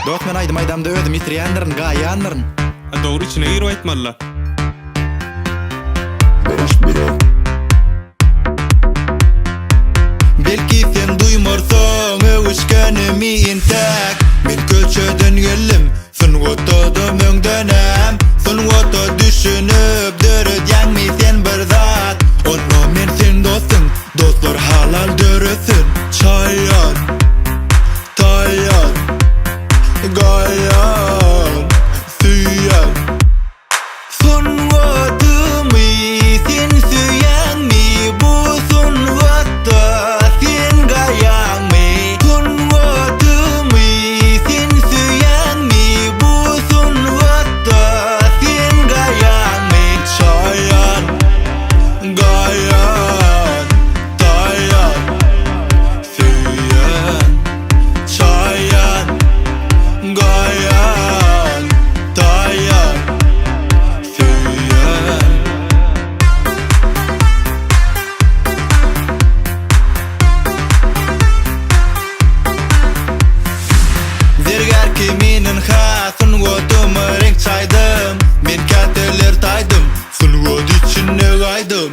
Dost men aydım aydamda özüm itirýändirin, gaýýandyrin. Dogry içine girip aýtmalla. Belki sen duýmarsaň öwüşkenimi intek. Men köçeden geldim, sen otadym öňdenem. Sen ota düşünüp döredýäňmi sen bir zat. Onu men sen dostum, dostlar halal döresin. Çaýar, taýar, gaýan, süýär. Son watymy sen süýäňmi, bu son watda sen gaýanmy. Son watymy sen süýäňmi, bu son watda sen gaýanmy. Çaýar, gaýan, taýar, süýär. Çaýar, gaýan, taýar, süýär. Zerger ki minin hasyn gotumy renk çaýdym. Men käteler taýdym, sun god içine gaýdym.